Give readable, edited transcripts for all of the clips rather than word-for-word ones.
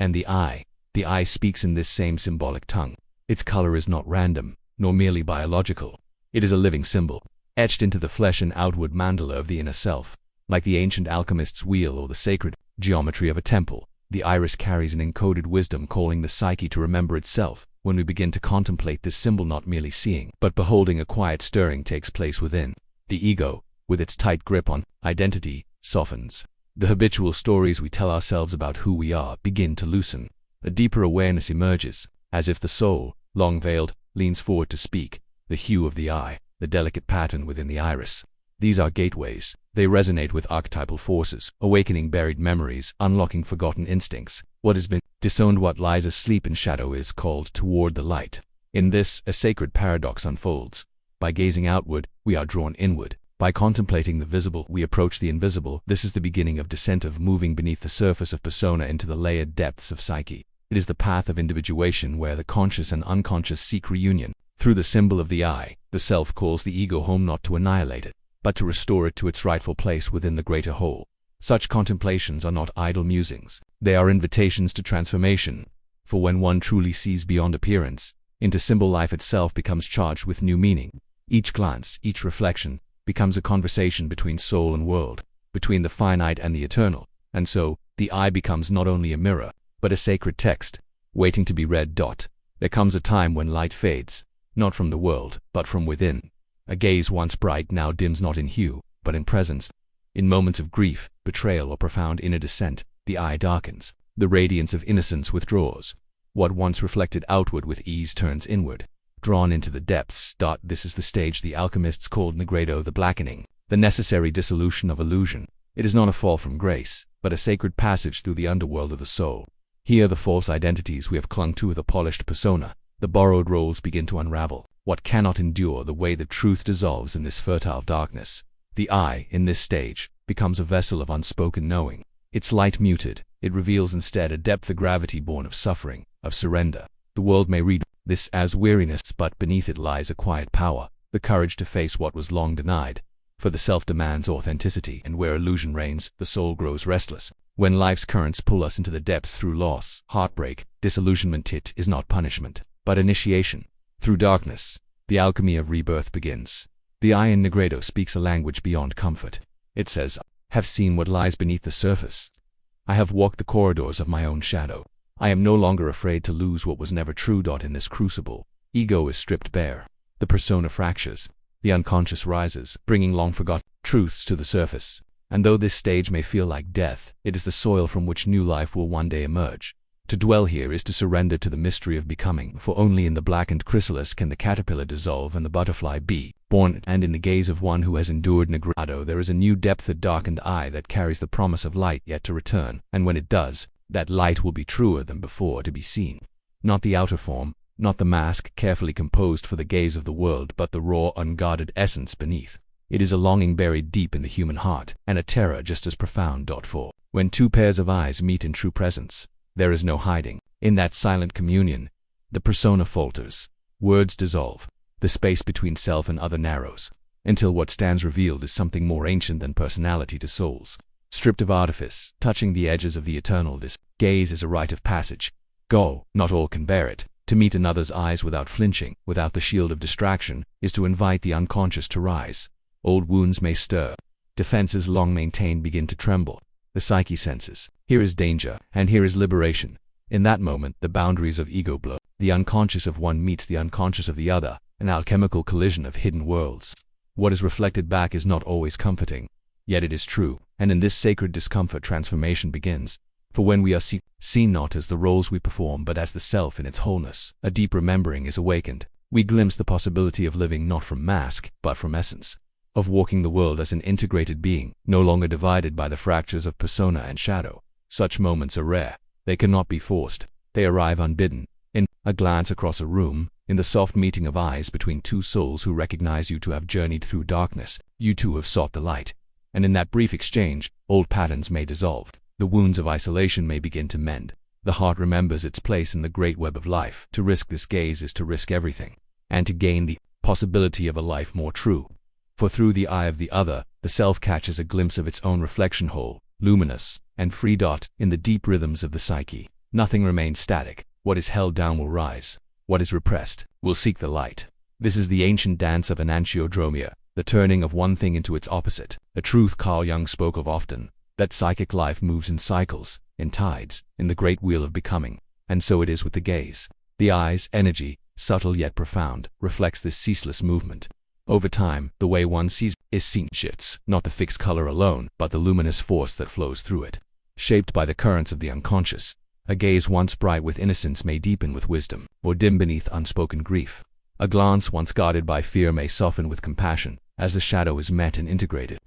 And the eye speaks in this same symbolic tongue. Its color is not random, nor merely biological. It is a living symbol, etched into the flesh and outward mandala of the inner self. Like the ancient alchemist's wheel or the sacred geometry of a temple, the iris carries an encoded wisdom calling the psyche to remember itself. When we begin to contemplate this symbol, not merely seeing, but beholding, a quiet stirring takes place within. The ego, with its tight grip on identity, softens. The habitual stories we tell ourselves about who we are begin to loosen. A deeper awareness emerges, as if the soul, long veiled, leans forward to speak. The hue of the eye, the delicate pattern within the iris. These are gateways. They resonate with archetypal forces, awakening buried memories, unlocking forgotten instincts. What has been disowned, what lies asleep in shadow, is called toward the light. In this, a sacred paradox unfolds. By gazing outward, we are drawn inward. By contemplating the visible, we approach the invisible. This is the beginning of descent, of moving beneath the surface of persona into the layered depths of psyche. It is the path of individuation, where the conscious and unconscious seek reunion. Through the symbol of the eye, the self calls the ego home, not to annihilate it, but to restore it to its rightful place within the greater whole. Such contemplations are not idle musings. They are invitations to transformation. For when one truly sees beyond appearance, into symbol, life itself becomes charged with new meaning. Each glance, each reflection, becomes a conversation between soul and world, between the finite and the eternal. And so, the eye becomes not only a mirror, but a sacred text, waiting to be read. There comes a time when light fades, not from the world, but from within. A gaze once bright now dims, not in hue, but in presence. In moments of grief, betrayal, or profound inner descent, the eye darkens. The radiance of innocence withdraws. What once reflected outward with ease turns inward, drawn into the depths. This is the stage the alchemists called nigredo, the blackening, the necessary dissolution of illusion. It is not a fall from grace, but a sacred passage through the underworld of the soul. Here the false identities we have clung to, the polished persona, the borrowed roles begin to unravel. What cannot endure the way the truth dissolves in this fertile darkness. The eye, in this stage, becomes a vessel of unspoken knowing. Its light muted, it reveals instead a depth, a gravity born of suffering, of surrender. The world may read this as weariness, but beneath it lies a quiet power, the courage to face what was long denied. For the self demands authenticity, and where illusion reigns, the soul grows restless. When life's currents pull us into the depths through loss, heartbreak, disillusionment, it is not punishment, but initiation. Through darkness, the alchemy of rebirth begins. The eye in nigredo speaks a language beyond comfort. It says, "Have seen what lies beneath the surface. I have walked the corridors of my own shadow. I am no longer afraid to lose what was never true." In this crucible, ego is stripped bare. The persona fractures. The unconscious rises, bringing long-forgotten truths to the surface. And though this stage may feel like death, it is the soil from which new life will one day emerge. To dwell here is to surrender to the mystery of becoming, for only in the blackened chrysalis can the caterpillar dissolve and the butterfly be born. And in the gaze of one who has endured nigredo, there is a new depth, a darkened eye that carries the promise of light yet to return. And when it does, that light will be truer than before to be seen. Not the outer form, not the mask carefully composed for the gaze of the world, but the raw, unguarded essence beneath. It is a longing buried deep in the human heart, and a terror just as profound. For when two pairs of eyes meet in true presence, there is no hiding. In that silent communion, the persona falters, words dissolve, the space between self and other narrows, until what stands revealed is something more ancient than personality to souls. Stripped of artifice, touching the edges of the eternal, this gaze is a rite of passage. Go, not all can bear it. To meet another's eyes without flinching, without the shield of distraction, is to invite the unconscious to rise. Old wounds may stir. Defenses long maintained begin to tremble. The psyche senses, here is danger, and here is liberation. In that moment, the boundaries of ego blur. The unconscious of one meets the unconscious of the other, an alchemical collision of hidden worlds. What is reflected back is not always comforting, yet it is true, and in this sacred discomfort transformation begins. For when we are seen not as the roles we perform, but as the self in its wholeness, a deep remembering is awakened. We glimpse the possibility of living not from mask, but from essence. Of walking the world as an integrated being, no longer divided by the fractures of persona and shadow. Such moments are rare. They cannot be forced. They arrive unbidden. In a glance across a room, in the soft meeting of eyes between two souls who recognize you to have journeyed through darkness, you too have sought the light. And in that brief exchange, old patterns may dissolve. The wounds of isolation may begin to mend. The heart remembers its place in the great web of life. To risk this gaze is to risk everything, and to gain the possibility of a life more true. For through the eye of the other, the self catches a glimpse of its own reflection, whole, luminous, and free. In the deep rhythms of the psyche, Nothing remains static. What is held down will rise. What is repressed will seek the light. This is the ancient dance of enantiodromia, the turning of one thing into its opposite, a truth Carl Jung spoke of often, that psychic life moves in cycles, in tides, in the great wheel of becoming. And so it is with the gaze. The eye's energy, subtle yet profound, reflects this ceaseless movement. Over time, the way one sees is seen shifts, not the fixed color alone, but the luminous force that flows through it. Shaped by the currents of the unconscious, a gaze once bright with innocence may deepen with wisdom, or dim beneath unspoken grief. A glance once guarded by fear may soften with compassion, as the shadow is met and integrated.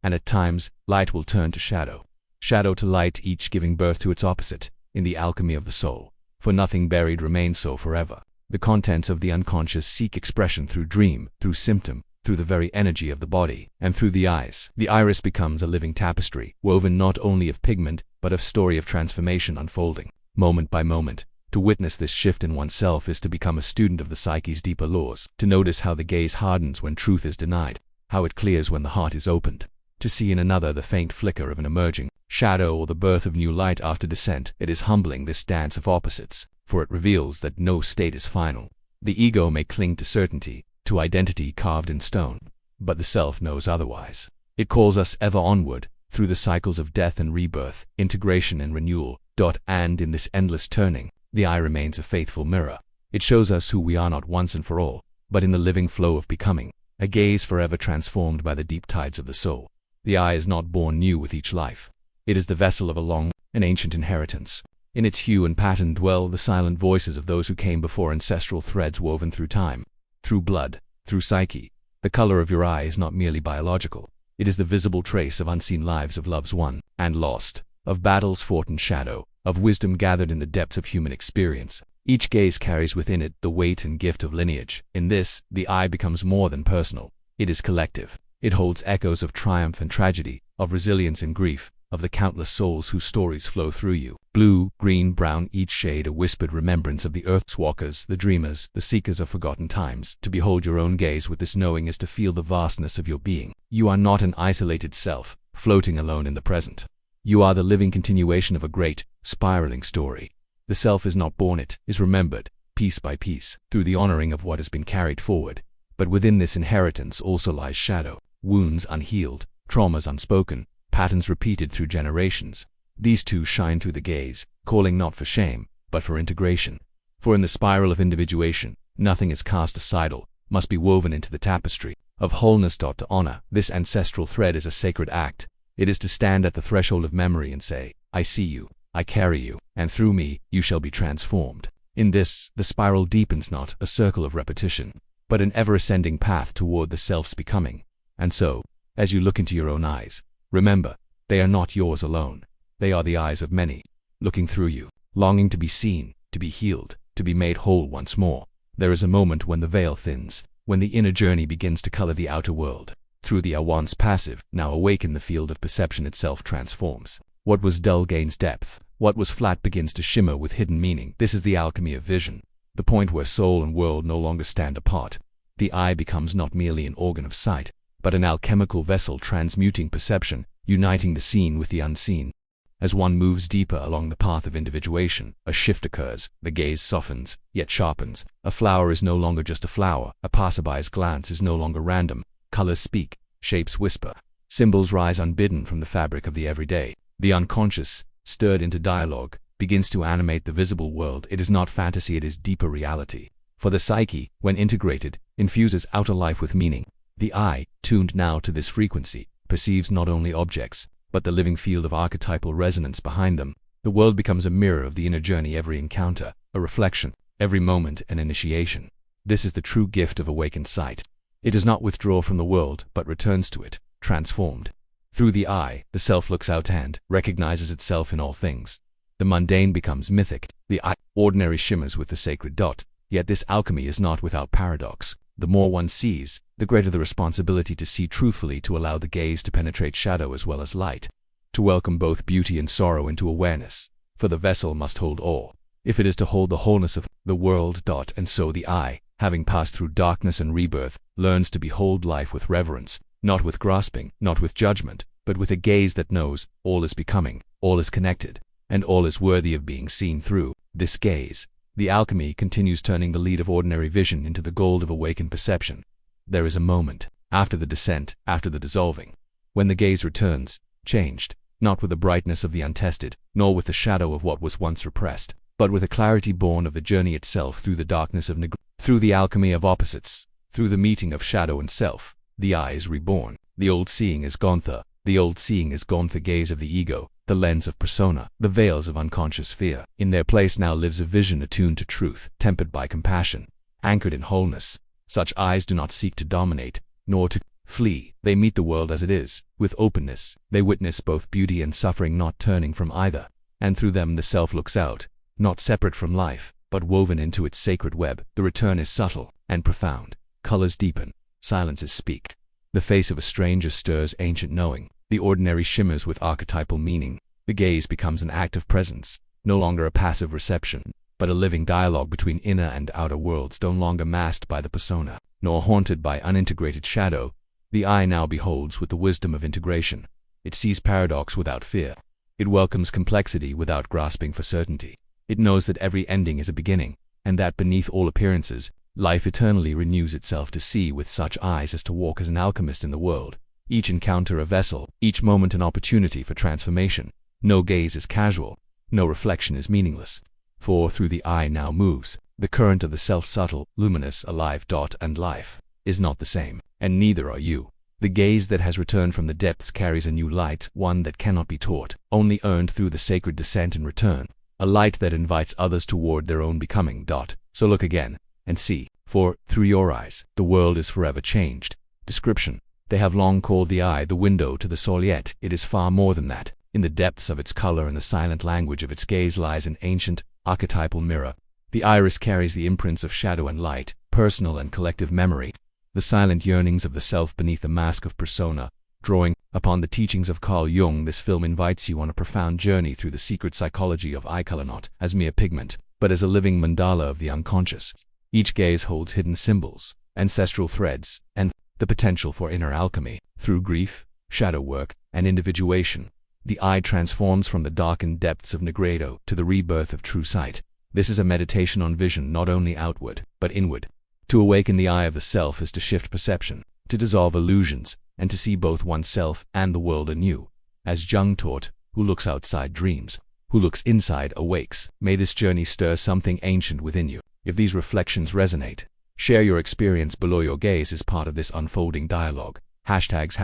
And at times, light will turn to shadow. Shadow to light, each giving birth to its opposite, in the alchemy of the soul. For nothing buried remains so forever. The contents of the unconscious seek expression through dream, through symptom, through the very energy of the body, and through the eyes. The iris becomes a living tapestry, woven not only of pigment, but of story of transformation unfolding, moment by moment. To witness this shift in oneself is to become a student of the psyche's deeper laws, to notice how the gaze hardens when truth is denied, how it clears when the heart is opened, to see in another the faint flicker of an emerging shadow or the birth of new light after descent. It is humbling, this dance of opposites, for it reveals that no state is final. The ego may cling to certainty, to identity carved in stone, but the self knows otherwise. It calls us ever onward, through the cycles of death and rebirth, integration and renewal. And in this endless turning, the eye remains a faithful mirror. It shows us who we are not once and for all, but in the living flow of becoming, a gaze forever transformed by the deep tides of the soul. The eye is not born new with each life. It is the vessel of a long and ancient inheritance. In its hue and pattern dwell the silent voices of those who came before, ancestral threads woven through time, through blood, through psyche. The color of your eye is not merely biological. It is the visible trace of unseen lives, of loves won and lost, of battles fought in shadow, of wisdom gathered in the depths of human experience. Each gaze carries within it the weight and gift of lineage. In this, the eye becomes more than personal. It is collective. It holds echoes of triumph and tragedy, of resilience and grief, of the countless souls whose stories flow through you. Blue, green, brown, each shade a whispered remembrance of the earth's walkers, the dreamers, the seekers of forgotten times. To behold your own gaze with this knowing is to feel the vastness of your being. You are not an isolated self, floating alone in the present. You are the living continuation of a great, spiraling story. The self is not born, it is remembered, piece by piece, through the honoring of what has been carried forward. But within this inheritance also lies shadow, wounds unhealed, traumas unspoken, patterns repeated through generations. These too shine through the gaze, calling not for shame, but for integration. For in the spiral of individuation, nothing is cast aside, all must be woven into the tapestry of wholeness. To honor this ancestral thread is a sacred act. It is to stand at the threshold of memory and say, I see you, I carry you, and through me, you shall be transformed. In this, the spiral deepens, not a circle of repetition, but an ever-ascending path toward the self's becoming. And so, as you look into your own eyes, remember, they are not yours alone. They are the eyes of many, looking through you, longing to be seen, to be healed, to be made whole once more. There is a moment when the veil thins, when the inner journey begins to color the outer world. Through the once passive, now awakened, the field of perception itself transforms. What was dull gains depth. What was flat begins to shimmer with hidden meaning. This is the alchemy of vision, the point where soul and world no longer stand apart. The eye becomes not merely an organ of sight, but an alchemical vessel transmuting perception, uniting the seen with the unseen. As one moves deeper along the path of individuation, a shift occurs. The gaze softens, yet sharpens. A flower is no longer just a flower. A passerby's glance is no longer random. Colors speak, shapes whisper. Symbols rise unbidden from the fabric of the everyday. The unconscious, stirred into dialogue, begins to animate the visible world. It is not fantasy, it is deeper reality. For the psyche, when integrated, infuses outer life with meaning. The eye, tuned now to this frequency, perceives not only objects, but the living field of archetypal resonance behind them. The world becomes a mirror of the inner journey, every encounter, a reflection, every moment an initiation. This is the true gift of awakened sight. It does not withdraw from the world, but returns to it, transformed. Through the eye, the self looks out and recognizes itself in all things. The mundane becomes mythic, the ordinary shimmers with the sacred dot. Yet this alchemy is not without paradox. The more one sees, the greater the responsibility to see truthfully, to allow the gaze to penetrate shadow as well as light, to welcome both beauty and sorrow into awareness. For the vessel must hold all, if it is to hold the wholeness of the world. And so the eye, having passed through darkness and rebirth, learns to behold life with reverence, not with grasping, not with judgment, but with a gaze that knows all is becoming, all is connected, and all is worthy of being seen through this gaze. The alchemy continues, turning the lead of ordinary vision into the gold of awakened perception. There is a moment, after the descent, after the dissolving, when the gaze returns, changed, not with the brightness of the untested, nor with the shadow of what was once repressed, but with a clarity born of the journey itself through the darkness of nigredo, through the alchemy of opposites, through the meeting of shadow and self. The eye is reborn. The old seeing is gone. The old seeing is gone. The gaze of the ego, the lens of persona, the veils of unconscious fear. In their place now lives a vision attuned to truth, tempered by compassion, anchored in wholeness. Such eyes do not seek to dominate, nor to flee. They meet the world as it is, with openness. They witness both beauty and suffering, not turning from either. And through them the self looks out, not separate from life, but woven into its sacred web. The return is subtle and profound. Colors deepen. Silences speak. The face of a stranger stirs ancient knowing. The ordinary shimmers with archetypal meaning. The gaze becomes an act of presence, no longer a passive reception, but a living dialogue between inner and outer worlds, no longer masked by the persona, nor haunted by unintegrated shadow. The eye now beholds with the wisdom of integration. It sees paradox without fear. It welcomes complexity without grasping for certainty. It knows that every ending is a beginning, and that beneath all appearances, life eternally renews itself. To see with such eyes as to walk as an alchemist in the world, each encounter a vessel, each moment an opportunity for transformation. No gaze is casual, no reflection is meaningless, for through the eye now moves the current of the self, subtle, luminous, alive. And life is not the same, and neither are you. The gaze that has returned from the depths carries a new light, one that cannot be taught, only earned through the sacred descent and return, a light that invites others toward their own becoming. So look again, and see, for, through your eyes, the world is forever changed. Description. They have long called the eye the window to the soul, yet it is far more than that. In the depths of its color and the silent language of its gaze lies an ancient, archetypal mirror. The iris carries the imprints of shadow and light, personal and collective memory, the silent yearnings of the self beneath the mask of persona. Drawing upon the teachings of Carl Jung, this film invites you on a profound journey through the secret psychology of eye color, not as mere pigment, but as a living mandala of the unconscious. Each gaze holds hidden symbols, ancestral threads, and the potential for inner alchemy. Through grief, shadow work, and individuation, the eye transforms from the darkened depths of nigredo to the rebirth of true sight. This is a meditation on vision, not only outward, but inward. To awaken the eye of the self is to shift perception, to dissolve illusions, and to see both oneself and the world anew. As Jung taught, who looks outside dreams, who looks inside awakes. May this journey stir something ancient within you. If these reflections resonate, share your experience below. Your gaze is part of this unfolding dialogue. Hashtags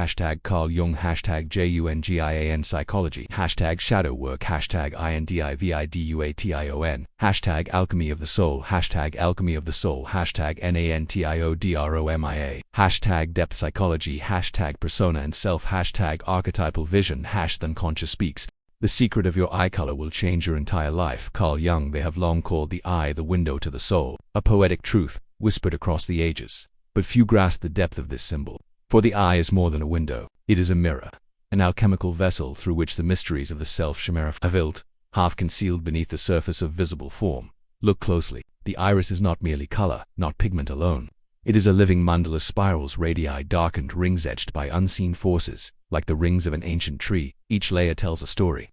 #Carl Jung, #JUNGIAN Psychology, #Shadow Work, #INDIVIDUATION, #Alchemy of the Soul, #Alchemy of the Soul, #NANTIODROMIA, #Depth Psychology, #Persona and Self, #Archetypal Vision, #The Unconscious Speaks. The secret of your eye color will change your entire life. Carl Jung. They have long called the eye the window to the soul, a poetic truth whispered across the ages. But few grasp the depth of this symbol. For the eye is more than a window. It is a mirror, an alchemical vessel through which the mysteries of the self shimmer revealed, half concealed beneath the surface of visible form. Look closely. The iris is not merely color, not pigment alone. It is a living mandala, spirals, radii, darkened rings etched by unseen forces, like the rings of an ancient tree. Each layer tells a story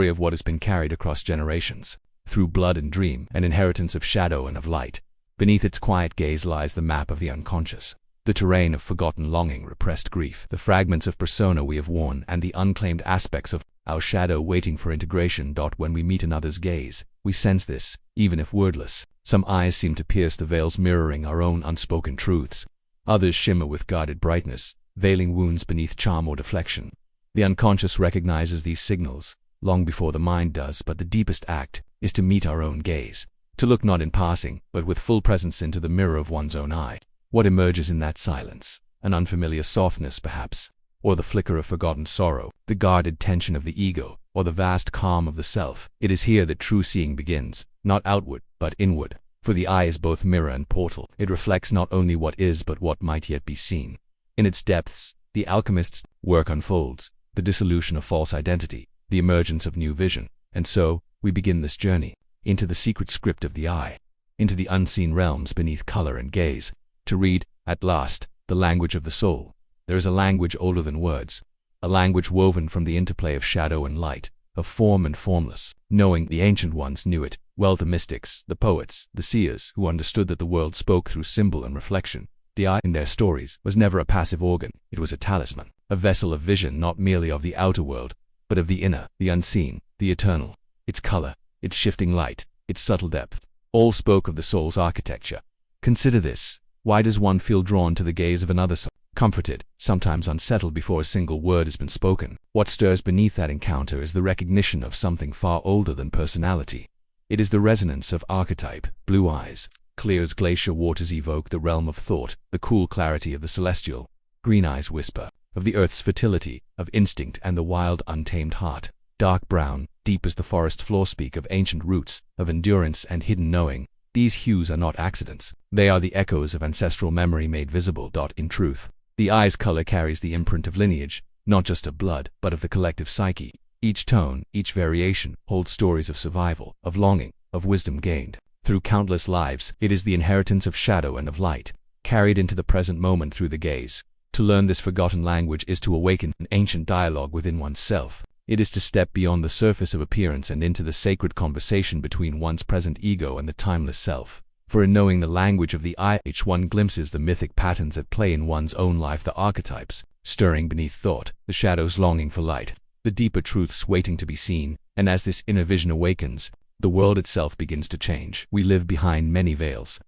of what has been carried across generations, through blood and dream, an inheritance of shadow and of light. Beneath its quiet gaze lies the map of the unconscious, the terrain of forgotten longing, repressed grief, the fragments of persona we have worn, and the unclaimed aspects of our shadow waiting for integration. When we meet another's gaze, we sense this, even if wordless. Some eyes seem to pierce the veils, mirroring our own unspoken truths. Others shimmer with guarded brightness, veiling wounds beneath charm or deflection. The unconscious recognizes these signals long before the mind does, but the deepest act is to meet our own gaze, to look not in passing, but with full presence into the mirror of one's own eye. What emerges in that silence? An unfamiliar softness, perhaps, or the flicker of forgotten sorrow, the guarded tension of the ego, or the vast calm of the self. It is here that true seeing begins, not outward, but inward. For the eye is both mirror and portal. It reflects not only what is, but what might yet be seen. In its depths, the alchemist's work unfolds, the dissolution of false identity, the emergence of new vision. And so, we begin this journey, into the secret script of the eye, into the unseen realms beneath color and gaze, to read, at last, the language of the soul. There is a language older than words, a language woven from the interplay of shadow and light, of form and formless. Knowing, the ancient ones knew it, well, the mystics, the poets, the seers, who understood that the world spoke through symbol and reflection. The eye, in their stories, was never a passive organ. It was a talisman, a vessel of vision not merely of the outer world, but of the inner, the unseen, the eternal. Its color, its shifting light, its subtle depth, all spoke of the soul's architecture. Consider this. Why does one feel drawn to the gaze of another soul? Comforted, sometimes unsettled before a single word has been spoken. What stirs beneath that encounter is the recognition of something far older than personality. It is the resonance of archetype. Blue eyes, clear as glacier waters, evoke the realm of thought, the cool clarity of the celestial. Green eyes whisper of the earth's fertility, of instinct and the wild, untamed heart. Dark brown, deep as the forest floor, speak of ancient roots, of endurance and hidden knowing. These hues are not accidents. They are the echoes of ancestral memory made visible. In truth, the eye's color carries the imprint of lineage, not just of blood, but of the collective psyche. Each tone, each variation, holds stories of survival, of longing, of wisdom gained through countless lives. It is the inheritance of shadow and of light, carried into the present moment through the gaze. To learn this forgotten language is to awaken an ancient dialogue within oneself. It is to step beyond the surface of appearance and into the sacred conversation between one's present ego and the timeless self. For in knowing the language of the eye, one glimpses the mythic patterns at play in one's own life, the archetypes, stirring beneath thought, the shadows longing for light, the deeper truths waiting to be seen. And as this inner vision awakens, the world itself begins to change. We live behind many veils.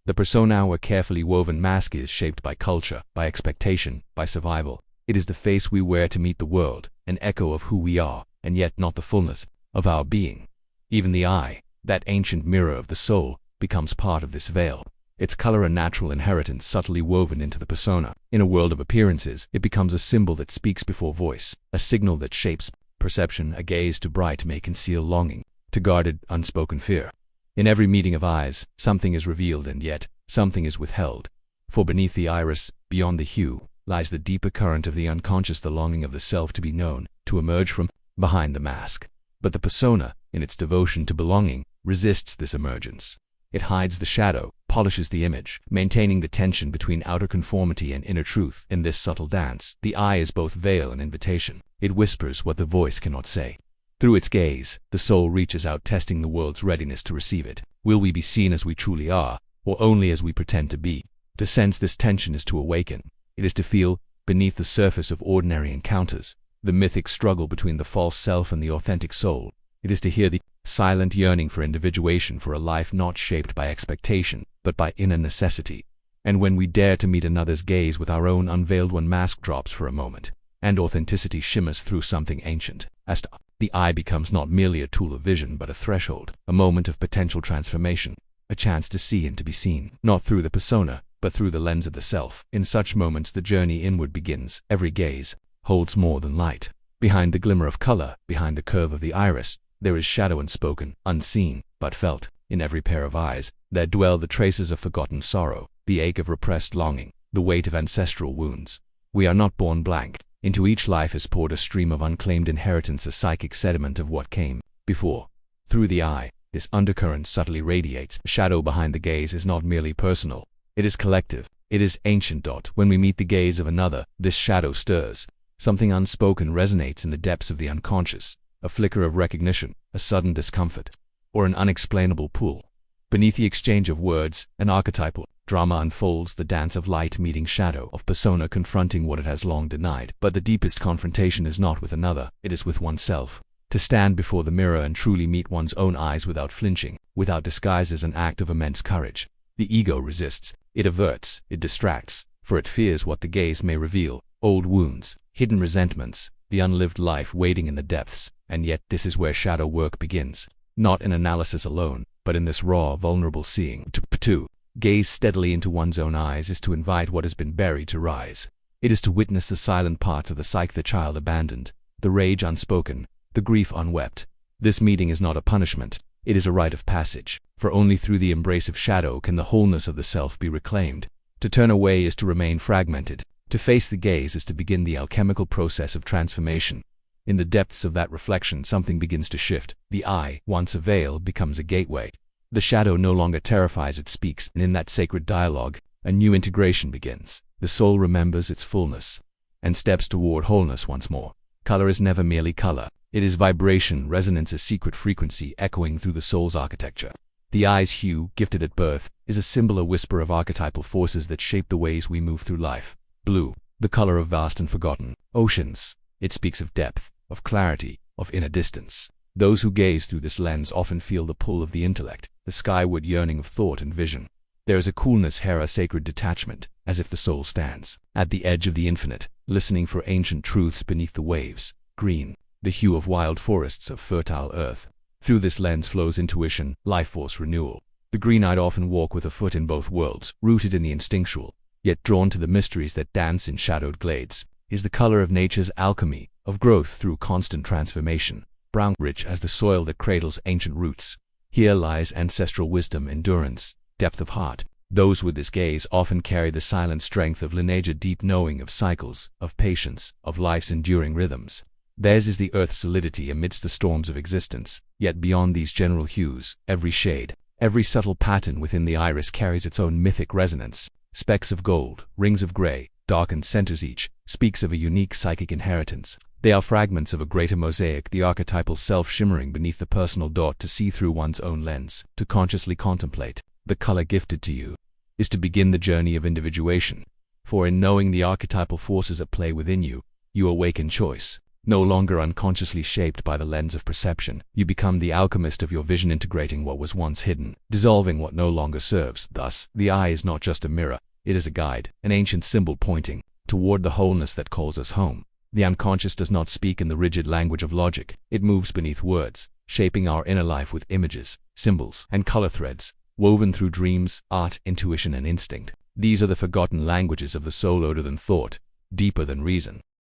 The persona, a carefully woven mask, is shaped by culture, by expectation, by survival. It is the face we wear to meet the world, an echo of who we are, and yet not the fullness of our being. Even the eye, that ancient mirror of the soul, becomes part of this veil. Its color, a natural inheritance subtly woven into the persona. In a world of appearances, it becomes a symbol that speaks before voice, a signal that shapes perception. A gaze too bright may conceal longing, too guarded, unspoken fear. In every meeting of eyes, something is revealed and yet something is withheld. For beneath the iris, beyond the hue, lies the deeper current of the unconscious, the longing of the self to be known, to emerge from behind the mask. But the persona, in its devotion to belonging, resists this emergence. It hides the shadow, polishes the image, maintaining the tension between outer conformity and inner truth. In this subtle dance, the eye is both veil and invitation. It whispers what the voice cannot say. Through its gaze, the soul reaches out, testing the world's readiness to receive it. Will we be seen as we truly are, or only as we pretend to be? To sense this tension is to awaken. It is to feel, beneath the surface of ordinary encounters, the mythic struggle between the false self and the authentic soul. It is to hear the silent yearning for individuation, for a life not shaped by expectation, but by inner necessity. And when we dare to meet another's gaze with our own unveiled one, mask drops for a moment, and authenticity shimmers through something ancient. As the eye becomes not merely a tool of vision, but a threshold, a moment of potential transformation, a chance to see and to be seen, not through the persona, but through the lens of the self. In such moments the journey inward begins. Every gaze holds more than light. Behind the glimmer of color, behind the curve of the iris, there is shadow, unspoken, unseen, but felt. In every pair of eyes, there dwell the traces of forgotten sorrow, the ache of repressed longing, the weight of ancestral wounds. We are not born blank. Into each life is poured a stream of unclaimed inheritance, a psychic sediment of what came before. Through the eye, this undercurrent subtly radiates. The shadow behind the gaze is not merely personal. It is collective. It is ancient. When we meet the gaze of another, this shadow stirs. Something unspoken resonates in the depths of the unconscious. A flicker of recognition, a sudden discomfort, or an unexplainable pull. Beneath the exchange of words, an archetypal drama unfolds, the dance of light meeting shadow, of persona confronting what it has long denied. But the deepest confrontation is not with another, it is with oneself. To stand before the mirror and truly meet one's own eyes without flinching, without disguise, is an act of immense courage. The ego resists, it averts, it distracts, for it fears what the gaze may reveal, old wounds, hidden resentments, the unlived life waiting in the depths. And yet this is where shadow work begins, not in analysis alone, but in this raw, vulnerable seeing. To gaze steadily into one's own eyes is to invite what has been buried to rise. It is to witness the silent parts of the psyche, the child abandoned, the rage unspoken, the grief unwept. This meeting is not a punishment, it is a rite of passage, for only through the embrace of shadow can the wholeness of the self be reclaimed. To turn away is to remain fragmented. To face the gaze is to begin the alchemical process of transformation. In the depths of that reflection, something begins to shift. The eye, once a veil, becomes a gateway. The shadow no longer terrifies, it speaks, and in that sacred dialogue, a new integration begins. The soul remembers its fullness and steps toward wholeness once more. Color is never merely color. It is vibration, resonance, a secret frequency echoing through the soul's architecture. The eye's hue, gifted at birth, is a symbol, a whisper of archetypal forces that shape the ways we move through life. Blue, the color of vast and forgotten oceans. It speaks of depth, of clarity, of inner distance. Those who gaze through this lens often feel the pull of the intellect, the skyward yearning of thought and vision. There is a coolness here, a sacred detachment, as if the soul stands at the edge of the infinite, listening for ancient truths beneath the waves. Green, the hue of wild forests, of fertile earth. Through this lens flows intuition, life force, renewal. The green-eyed often walk with a foot in both worlds, rooted in the instinctual, yet drawn to the mysteries that dance in shadowed glades. Is the color of nature's alchemy, of growth through constant transformation. Brown, rich as the soil that cradles ancient roots. Here lies ancestral wisdom, endurance, depth of heart. Those with this gaze often carry the silent strength of lineage, a deep knowing of cycles, of patience, of life's enduring rhythms. Theirs is the earth's solidity amidst the storms of existence. Yet beyond these general hues, every shade, every subtle pattern within the iris carries its own mythic resonance. Specks of gold, rings of gray, darkened centers, each speaks of a unique psychic inheritance. They are fragments of a greater mosaic, the archetypal self shimmering beneath the personal dot. To see through one's own lens, to consciously contemplate the color gifted to you, is to begin the journey of individuation. For in knowing the archetypal forces at play within you, you awaken choice. No longer unconsciously shaped by the lens of perception, you become the alchemist of your vision, integrating what was once hidden, dissolving what no longer serves. Thus, the eye is not just a mirror, it is a guide, an ancient symbol pointing toward the wholeness that calls us home. The unconscious does not speak in the rigid language of logic, it moves beneath words, shaping our inner life with images, symbols, and color threads, woven through dreams, art, intuition, and instinct. These are the forgotten languages of the soul, older than thought, deeper than reason.